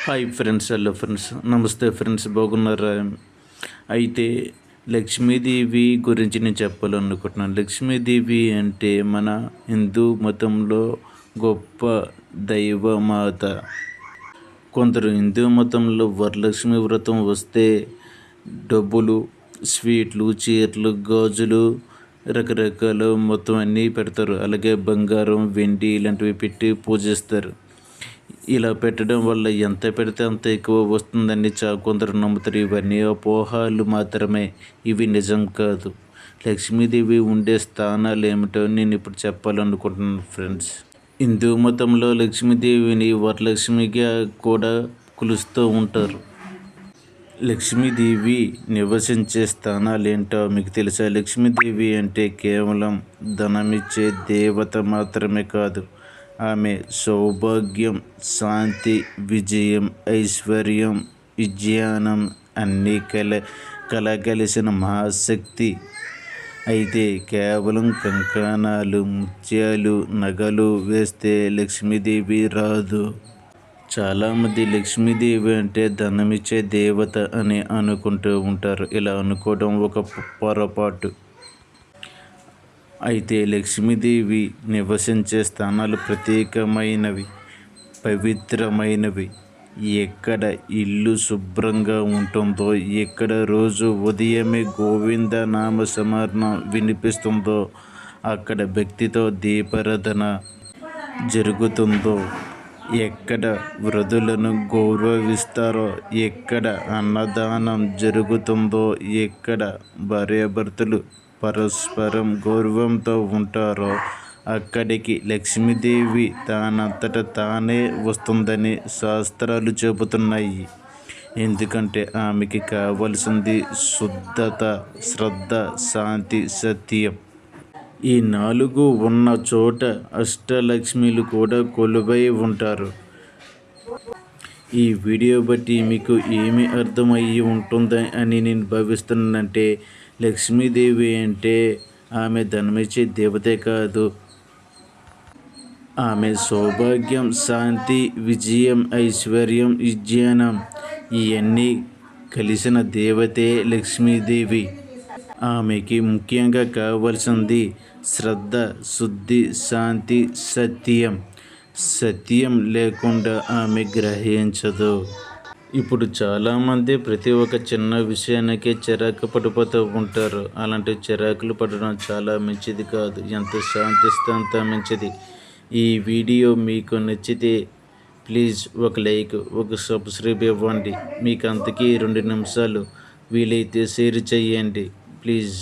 Hi friends, hello friends, నమస్తే friends, బాగున్నారా? అయితే లక్ష్మీదేవి గురించి నేను చెప్పాలనుకుంటున్నాను. లక్ష్మీదేవి అంటే మన హిందూ మతంలో గొప్ప దైవమాత. కొందరు హిందూ మతంలో వరలక్ష్మి వ్రతం వస్తే డబ్బులు, స్వీట్లు, చీరలు, గాజులు, రకరకాల మొత్తం అన్నీ పెడతారు. అలాగే బంగారం, వెండి ఇలాంటివి పెట్టి పూజిస్తారు. ఇలా పెట్టడం వల్ల ఎంత పెడితే అంత ఎక్కువ వస్తుందని కొందరు నమ్ముతారు. ఇవన్నీ అపోహలు మాత్రమే, ఇవి నిజం కాదు. లక్ష్మీదేవి ఉండే స్థానాలు ఏమిటో నేను ఇప్పుడు చెప్పాలనుకుంటున్నాను ఫ్రెండ్స్. హిందూ మతంలో లక్ష్మీదేవిని వరలక్ష్మిగా కూడా కొలుస్తూ ఉంటారు. లక్ష్మీదేవి నివసించే స్థానాలు ఏంటో మీకు తెలుసా? లక్ష్మీదేవి అంటే కేవలం ధనమిచ్చే దేవత మాత్రమే కాదు. ఆమె సౌభాగ్యం, శాంతి, విజయం, ఐశ్వర్యం, విజ్ఞానం అన్నీ కలగలిసిన మహాశక్తి. అయితే కేవలం కంకణాలు, ముత్యాలు, నగలు వేస్తే లక్ష్మీదేవి రాదు. చాలామంది లక్ష్మీదేవి అంటే ధనమిచ్చే దేవత అని అనుకుంటూ ఉంటారు. ఇలా అనుకోవడం ఒక పొరపాటు. అయితే లక్ష్మీదేవి నివసించే స్థానాలు ప్రత్యేకమైనవి, పవిత్రమైనవి. ఎక్కడ ఇల్లు శుభ్రంగా ఉంటుందో, ఎక్కడ రోజు ఉదయమే గోవింద నామ స్మరణ వినిపిస్తుందో, అక్కడ భక్తితో దీపారాధన జరుగుతుందో, ఎక్కడ వృద్ధులను గౌరవిస్తారో, ఎక్కడ అన్నదానం జరుగుతుందో, ఎక్కడ భార్యాభర్తలు పరస్పరం గౌరవంతో ఉంటారో, అక్కడికి లక్ష్మీదేవి తానంతట తానే వస్తుందని శాస్త్రాలు చెబుతున్నాయి. ఎందుకంటే ఆమెకి కావలసింది శుద్ధత, శ్రద్ధ, శాంతి, సత్యం. ఈ 4 ఉన్న చోట అష్టలక్ష్మిలు కూడా కొలువై ఉంటారు. ఈ వీడియో బట్టి మీకు ఏమి అర్థమయ్యి ఉంటుంది అని నేను భావిస్తున్నానంటే, లక్ష్మీదేవి అంటే ఆమె ధనమిచ్చే దేవతే కాదు, ఆమె సౌభాగ్యం, శాంతి, విజయం, ఐశ్వర్యం, విజ్ఞానం ఇవన్నీ కలిసిన దేవతే లక్ష్మీదేవి. ఆమెకి ముఖ్యంగా కావాల్సింది శ్రద్ధ, శుద్ధి, శాంతి, సత్యం. సత్యం లేకుండా ఆమె గ్రహించదు. ఇప్పుడు చాలామంది ప్రతి ఒక్క చిన్న విషయానికే చిరాకు పడిపోతూ ఉంటారు. అలాంటి చిరాకులు పడడం చాలా మంచిది కాదు. ఎంత శాంతిస్తే అంత మంచిది. ఈ వీడియో మీకు నచ్చితే ప్లీజ్ ఒక లైక్, ఒక సబ్స్క్రైబ్ ఇవ్వండి. మీకు అంతకీ 2 నిమిషాలు వీలైతే షేర్ చేయండి ప్లీజ్.